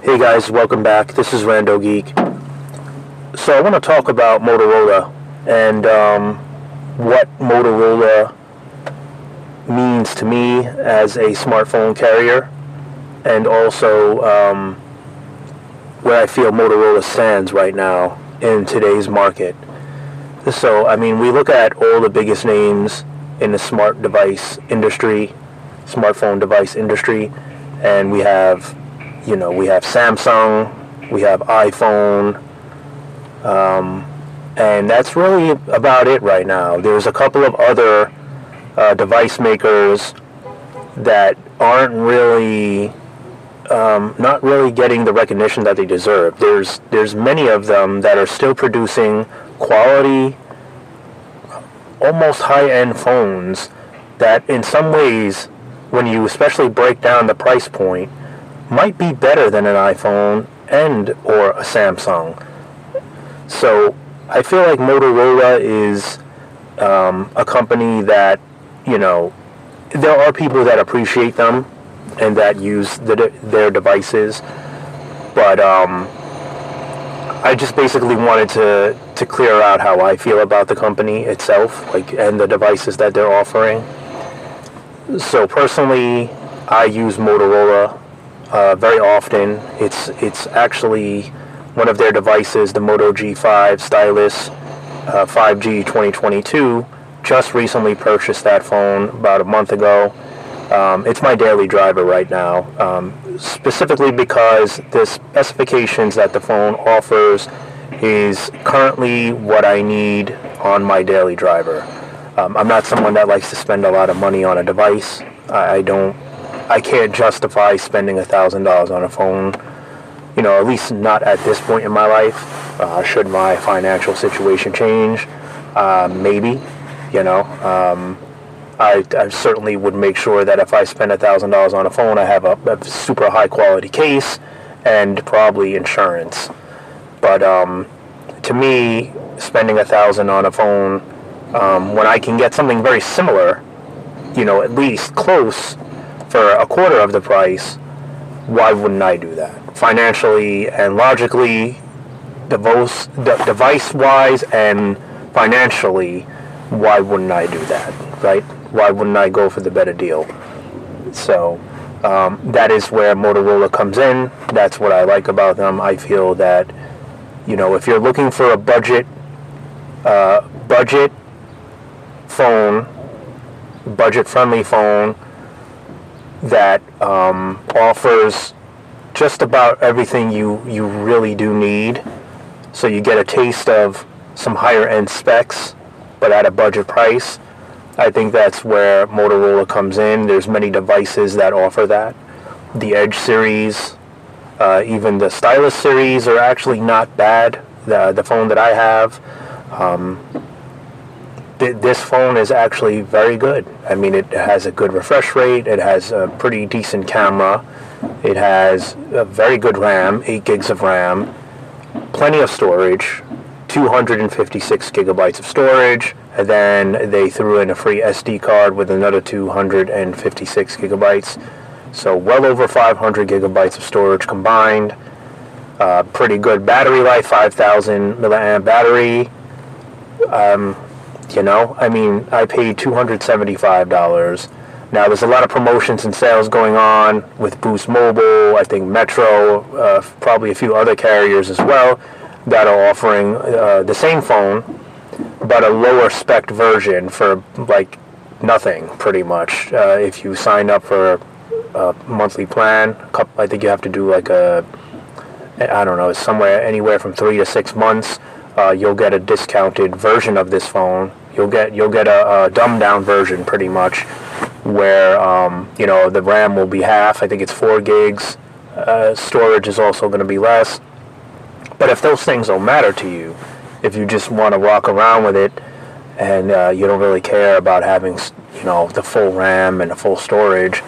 Hey guys, welcome back. This is RandoGEEK. So I want to talk about Motorola and what Motorola means to me as a smartphone carrier, and also where I feel Motorola stands right now in today's market. So, I mean, we look at all the biggest names in the smartphone device industry, and we have Samsung, we have iPhone, and that's really about it right now. There's a couple of other device makers that aren't really, not really getting the recognition that they deserve. There's many of them that are still producing quality, almost high-end phones that in some ways, when you especially break down the price point, might be better than an iPhone and or a Samsung. So I feel like Motorola is a company that, there are people that appreciate them and that use their devices, but I just basically wanted to clear out how I feel about the company itself, and the devices that they're offering. So personally, I use Motorola very often. It's actually one of their devices, the Moto G5 Stylus 5G 2022. Just recently purchased that phone about a month ago. It's my daily driver right now, specifically because the specifications that the phone offers is currently what I need on my daily driver. I'm not someone that likes to spend a lot of money on a device. I can't justify spending $1,000 on a phone, at least not at this point in my life. Should my financial situation change, maybe, I certainly would make sure that if I spend $1,000 on a phone, I have a super high quality case and probably insurance. But to me, spending $1,000 on a phone, when I can get something very similar, at least close, for a quarter of the price, why wouldn't I do that? Financially and logically, device-wise and financially, why wouldn't I do that, right? Why wouldn't I go for the better deal? So that is where Motorola comes in. That's what I like about them. I feel that, if you're looking for a budget phone, budget-friendly phone that offers just about everything you really do need, so you get a taste of some higher-end specs, but at a budget price, I think that's where Motorola comes in. There's many devices that offer that. The Edge series, even the Stylus series are actually not bad. The phone that I have, this phone is actually very good. I mean, it has a good refresh rate. It has a pretty decent camera. It has a very good RAM, 8 gigs of RAM, plenty of storage, 256 gigabytes of storage, and then they threw in a free SD card with another 256 gigabytes. So well over 500 gigabytes of storage combined. Pretty good battery life, 5,000 milliamp battery. I paid $275. Now, there's a lot of promotions and sales going on with Boost Mobile, I think Metro, probably a few other carriers as well, that are offering the same phone, but a lower spec version for nothing, pretty much. If you sign up for a monthly plan, I think you have to do anywhere from 3 to 6 months. You'll get a discounted version of this phone. You'll get a dumbed down version, pretty much, where the RAM will be half. I think it's 4 gigs. Storage is also going to be less. But if those things don't matter to you, if you just want to walk around with it and you don't really care about having the full RAM and the full storage,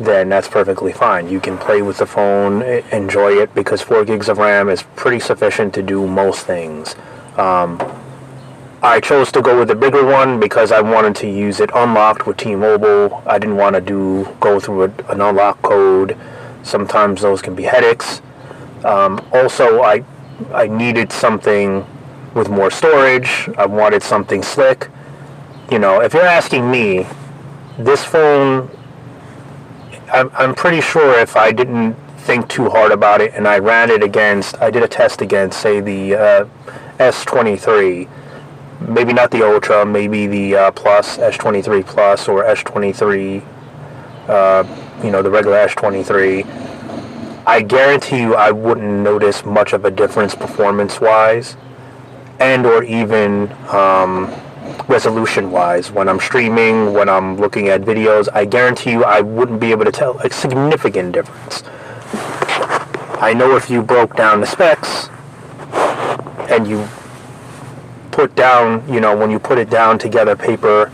then that's perfectly fine. You can play with the phone, enjoy it, because 4 gigs of RAM is pretty sufficient to do most things. I chose to go with the bigger one because I wanted to use it unlocked with T-Mobile. I didn't want to go through an unlock code. Sometimes those can be headaches. Also, I needed something with more storage. I wanted something slick. If you're asking me, this phone, I'm pretty sure if I didn't think too hard about it and I did a test against, say, the S23, maybe not the Ultra, maybe the Plus, S23 Plus, or S23, the regular S23, I guarantee you I wouldn't notice much of a difference performance-wise, and or even resolution-wise. When I'm streaming, when I'm looking at videos, I guarantee you I wouldn't be able to tell a significant difference. I know if you broke down the specs and you put down, when you put it down together paper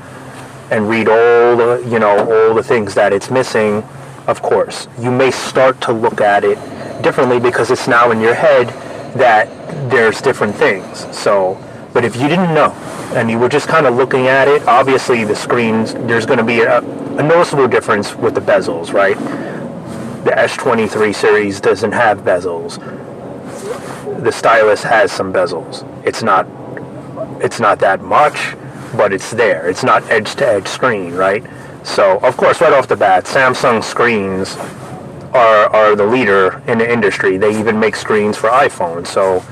and read all the things that it's missing, of course, you may start to look at it differently because it's now in your head that there's different things. But if you didn't know and you were just kind of looking at it, obviously the screens, there's going to be a noticeable difference with the bezels, right? The S23 series doesn't have bezels. The stylus has some bezels. It's not that much, but it's there. It's not edge-to-edge screen, right? So, of course, right off the bat, Samsung screens are the leader in the industry. They even make screens for iPhone. So,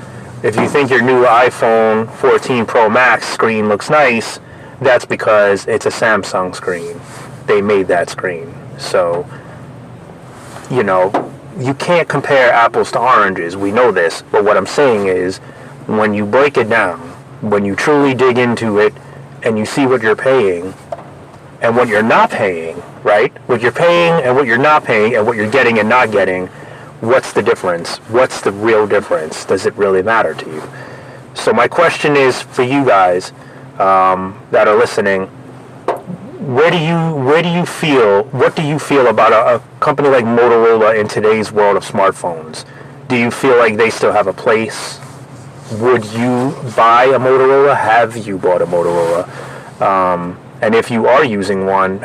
if you think your new iPhone 14 Pro Max screen looks nice, that's because it's a Samsung screen. They made that screen. So, you can't compare apples to oranges. We know this. But what I'm saying is, when you break it down, when you truly dig into it, and you see what you're paying, and what you're not paying, right? What you're paying and what you're not paying, and what you're getting and not getting, what's the difference? What's the real difference? Does it really matter to you? So my question is for you guys that are listening, what do you feel about a company like Motorola in today's world of smartphones? Do you feel like they still have a place? Would you buy a Motorola? Have you bought a Motorola? And if you are using one,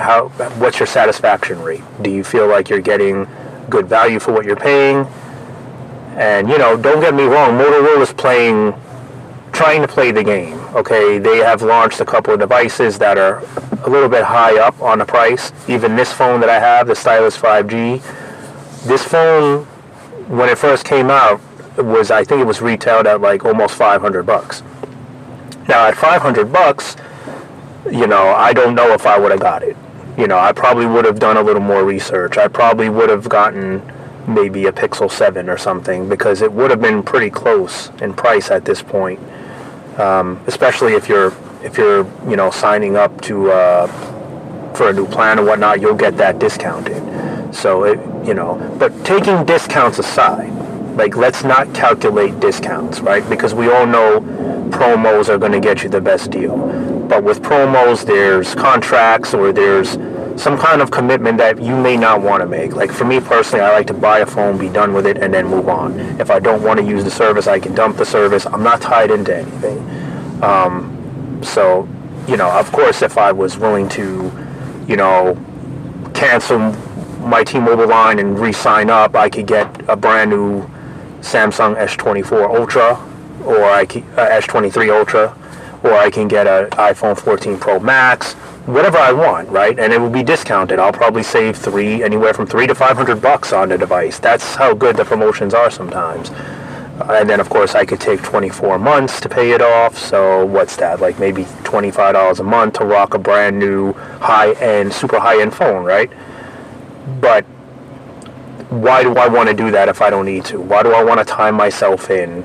what's your satisfaction rate? Do you feel like you're getting good value for what you're paying? And, don't get me wrong, Motorola's trying to play the game, okay? They have launched a couple of devices that are a little bit high up on the price. Even this phone that I have, the Stylus 5G, this phone, when it first came out, I think it was retailed at like almost $500. Now, at $500, I don't know if I would have got it. I probably would have done a little more research. I probably would have gotten maybe a Pixel 7 or something, because it would have been pretty close in price at this point. Especially if you're signing up for a new plan or whatnot, you'll get that discounted. So but taking discounts aside, like, let's not calculate discounts, right? Because we all know promos are going to get you the best deal. But with promos, there's contracts or there's some kind of commitment that you may not want to make. Like, for me personally, I like to buy a phone, be done with it, and then move on. If I don't want to use the service, I can dump the service. I'm not tied into anything. So, of course, if I was willing to, cancel my T-Mobile line and re-sign up, I could get a brand new Samsung S24 Ultra, or S23 Ultra, or I can get an iPhone 14 Pro Max, whatever I want, right? And it will be discounted. I'll probably save anywhere from $300 to $500 on the device. That's how good the promotions are sometimes. And then, of course, I could take 24 months to pay it off. So what's that? Like maybe $25 a month to rock a brand new super high-end phone, right? But why do I want to do that if I don't need to? Why do I want to tie myself in,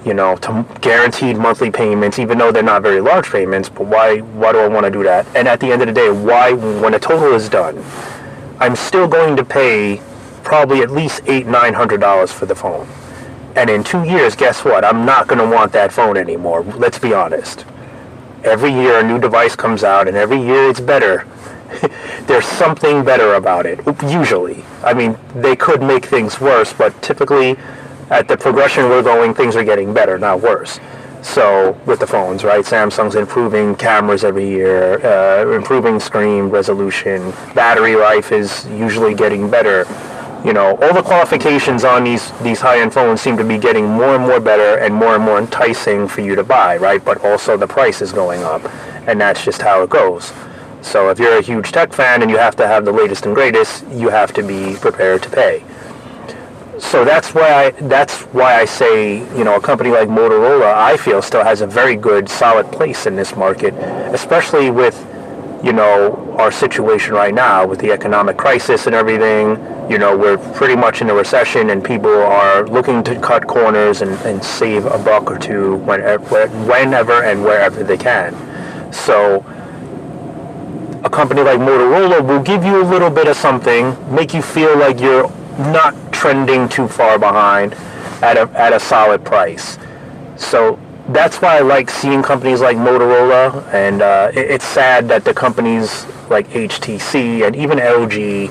to guaranteed monthly payments, even though they're not very large payments? But why do I want to do that? And at the end of the day, when a total is done, I'm still going to pay probably at least $800-900 for the phone. And in 2 years, guess what? I'm not going to want that phone anymore. Let's be honest. Every year a new device comes out, and every year it's better. There's something better about it, usually. I mean, they could make things worse, but typically at the progression we're going, things are getting better, not worse. So with the phones, right? Samsung's improving cameras every year, improving screen resolution. Battery life is usually getting better. All the qualifications on these high-end phones seem to be getting more and more better and more enticing for you to buy, right? But also the price is going up, and that's just how it goes. So if you're a huge tech fan and you have to have the latest and greatest, you have to be prepared to pay. So that's why I say, a company like Motorola, I feel, still has a very good, solid place in this market, especially with, our situation right now with the economic crisis and everything. We're pretty much in a recession, and people are looking to cut corners and save a buck or two whenever and wherever they can. So a company like Motorola will give you a little bit of something, make you feel like you're not trending too far behind at a solid price. So that's why I like seeing companies like Motorola, and it's sad that the companies like HTC and even LG,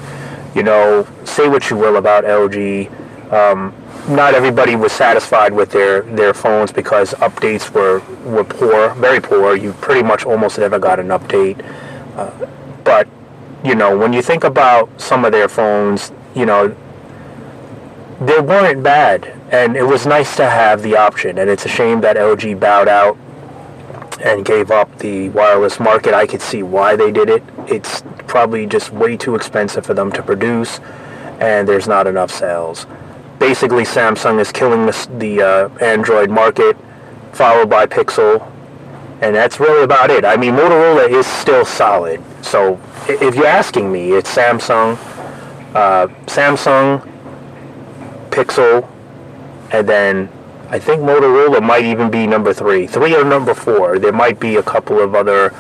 say what you will about LG, not everybody was satisfied with their phones because updates were poor, very poor. You pretty much almost never got an update. But, when you think about some of their phones, they weren't bad, and it was nice to have the option. And it's a shame that LG bowed out and gave up the wireless market. I could see why they did it. It's probably just way too expensive for them to produce, and there's not enough sales. Basically, Samsung is killing the Android market, followed by Pixel, and that's really about it. I mean, Motorola is still solid. So if you're asking me, it's Samsung, Pixel, and then I think Motorola might even be number 3 or number 4. There might be a couple of other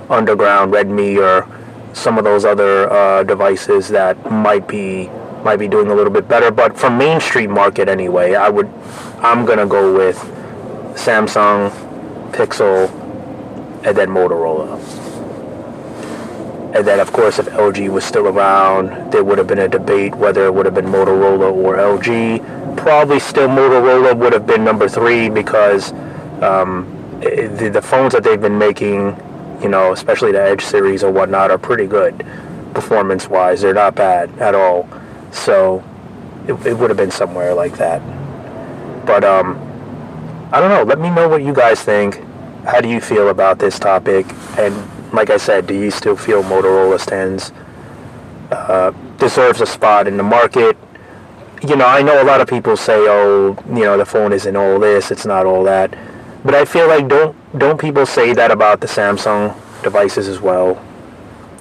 underground, Redmi or some of those other devices that might be doing a little bit better. But for mainstream market anyway, I'm gonna go with Samsung, Pixel, and then Motorola. And then, of course, if LG was still around, there would have been a debate whether it would have been Motorola or LG. Probably still Motorola would have been number 3 because the phones that they've been making, especially the Edge series or whatnot, are pretty good performance-wise. They're not bad at all. So it would have been somewhere like that. But I don't know. Let me know what you guys think. How do you feel about this topic? And like I said, do you still feel Motorola deserves a spot in the market? I know a lot of people say, the phone isn't all this, it's not all that. But I feel like don't people say that about the Samsung devices as well?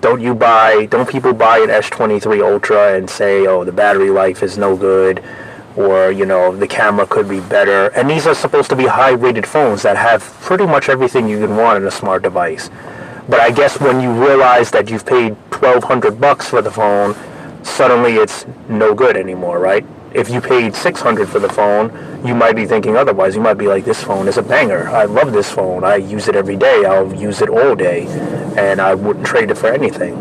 Don't people buy an S23 Ultra and say, the battery life is no good, or, the camera could be better? And these are supposed to be high-rated phones that have pretty much everything you can want in a smart device. But I guess when you realize that you've paid $1,200 for the phone, suddenly it's no good anymore, right? If you paid $600 for the phone, you might be thinking otherwise. You might be like, this phone is a banger. I love this phone. I use it every day. I'll use it all day, and I wouldn't trade it for anything.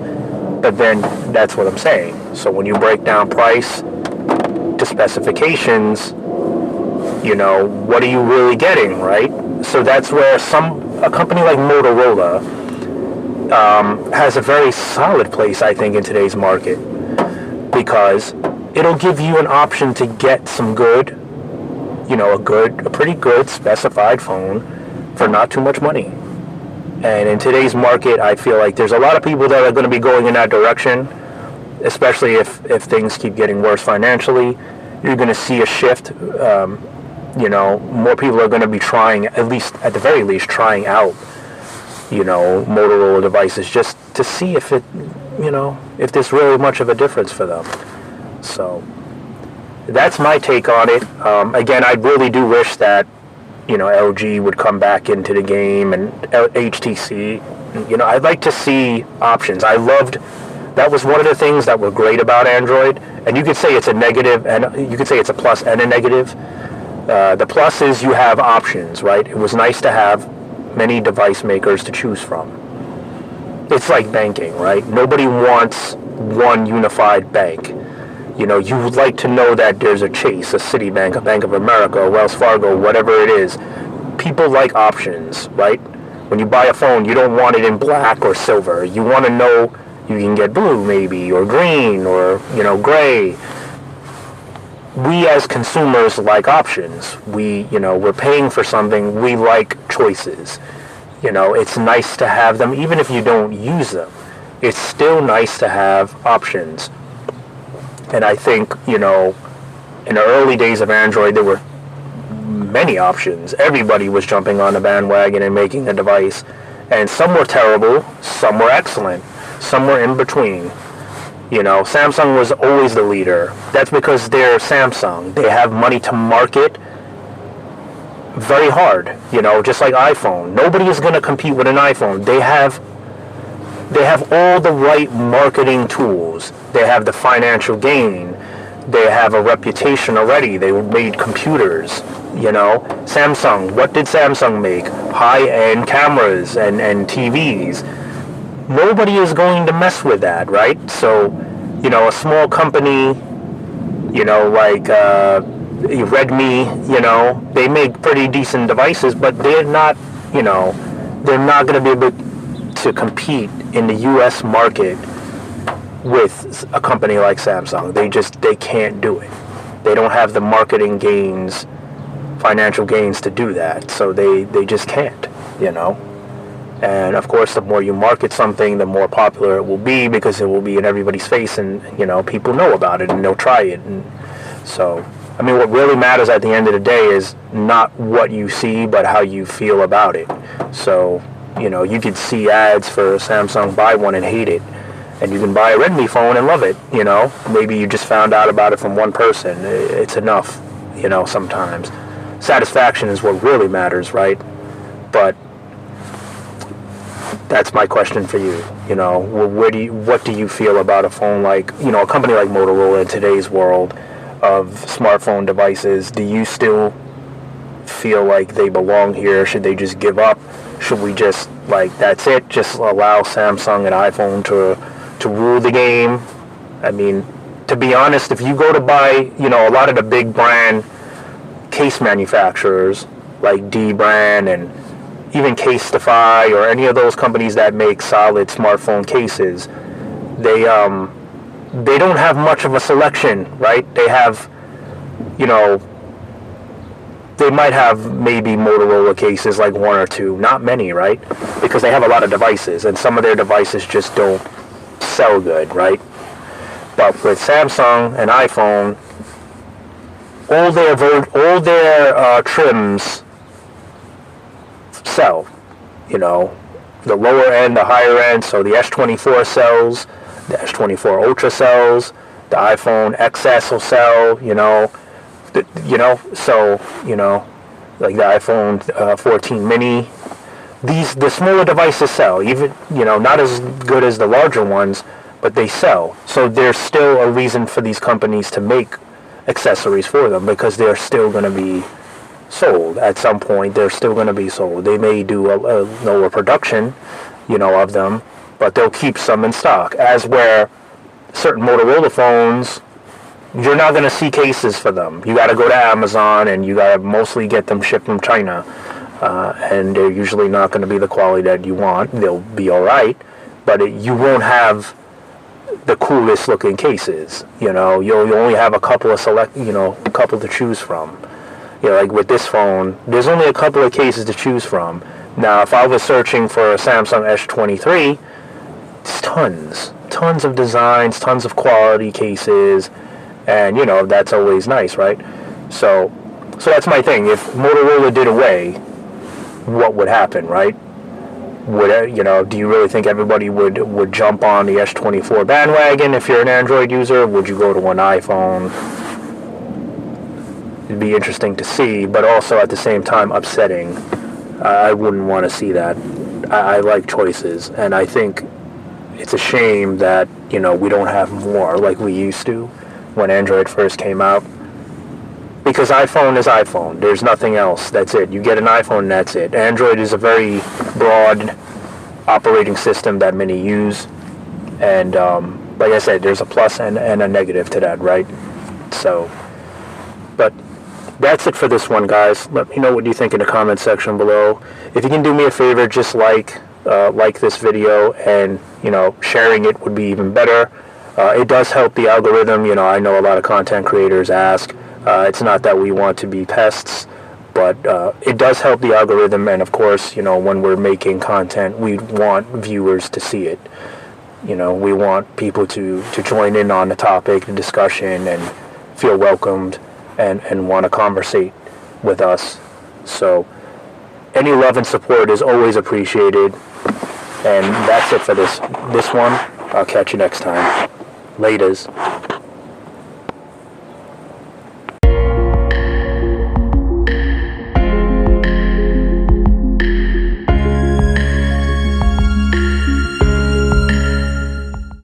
But then that's what I'm saying. So when you break down price to specifications, what are you really getting, right? So that's where a company like Motorola has a very solid place, I think, in today's market, because it'll give you an option to get some good, a pretty good specified phone for not too much money. And in today's market, I feel like there's a lot of people that are going to be going in that direction, especially if things keep getting worse financially. You're going to see a shift. More people are going to be trying, at the very least, trying out Motorola devices just to see if if there's really much of a difference for them. So that's my take on it. Again, I really do wish that LG would come back into the game, and HTC. I'd like to see options. That was one of the things that were great about Android, and you could say it's a negative, and you could say it's a plus and a negative. The plus is you have options, right? It was nice to have many device makers to choose from. It's like banking, right? Nobody wants one unified bank. You would like to know that there's a Chase, a Citibank, a Bank of America, a Wells Fargo, whatever it is. People like options, right? When you buy a phone, you don't want it in black or silver. You want to know you can get blue maybe, or green, or, gray. we as consumers like options. We're paying for something. We like choices. It's nice to have them, even if you don't use them. It's still nice to have options. And I think, in the early days of Android, there were many options. Everybody was jumping on the bandwagon and making a device. And some were terrible, some were excellent, some were in between. Samsung was always the leader. That's because they're Samsung. They have money to market very hard, just like iPhone. Nobody is going to compete with an iPhone. They have all the right marketing tools. They have the financial gain. They have a reputation already. They made computers, Samsung, what did Samsung make? High-end cameras and TVs. Nobody is going to mess with that, right? So, a small company, like Redmi, they make pretty decent devices, but they're not going to be able to compete in the U.S. market with a company like Samsung. They can't do it. They don't have the marketing gains, financial gains to do that. So they just can't, And of course, the more you market something, the more popular it will be, because it will be in everybody's face, and people know about it and they'll try it. And so, what really matters at the end of the day is not what you see, but how you feel about it. So, you could see ads for Samsung, buy one and hate it, and you can buy a Redmi phone and love it. Maybe you just found out about it from one person. It's enough, sometimes. Satisfaction is what really matters, right? But that's my question for you. What do you feel about a phone like, a company like Motorola in today's world of smartphone devices? Do you still feel like they belong here? Should they just give up? Should we just, that's it, just allow Samsung and iPhone to rule the game? To be honest, if you go to buy, a lot of the big brand case manufacturers, like D-Brand and even Casetify, or any of those companies that make solid smartphone cases, they don't have much of a selection, right? They have, they might have maybe Motorola cases, like one or two, not many, right? Because they have a lot of devices, and some of their devices just don't sell good, right? But with Samsung and iPhone, all their trims sell. The lower end, the higher end. So the S24 sells, the S24 Ultra sells, the iPhone XS will sell. Like the iPhone 14 mini. The smaller devices sell, even not as good as the larger ones, but they sell. So there's still a reason for these companies to make accessories for them, because they're still going to be sold at some point. They're still going to be sold. They may do a lower production, of them, but they'll keep some in stock. As where certain Motorola phones, you're not going to see cases for them. You got to go to Amazon, and you got to mostly get them shipped from China, and they're usually not going to be the quality that you want. They'll be all right, but you won't have the coolest looking cases. You only have a couple of a couple to choose from. Like with this phone, there's only a couple of cases to choose from. Now, if I was searching for a Samsung S23, it's tons of designs, tons of quality cases, and that's always nice, right? So that's my thing. If Motorola did away, what would happen, right? Do you really think everybody would jump on the S24 bandwagon? If you're an Android user, would you go to an iPhone? It'd be interesting to see, but also at the same time upsetting. I wouldn't want to see that. I like choices, and I think it's a shame that we don't have more like we used to when Android first came out. Because iPhone is iPhone. There's nothing else. That's it. You get an iPhone, that's it. Android is a very broad operating system that many use, and like I said, there's a plus and a negative to that, right? So, but that's it for this one, guys. Let me know what you think in the comment section below. If you can do me a favor, just like this video, and sharing it would be even better. It does help the algorithm. I know a lot of content creators ask, It's not that we want to be pests, but it does help the algorithm, and of course, when we're making content, we want viewers to see it. We want people to join in on the topic, the discussion, and feel welcomed and want to conversate with us. So any love and support is always appreciated. And that's it for this one. I'll catch you next time. Laters.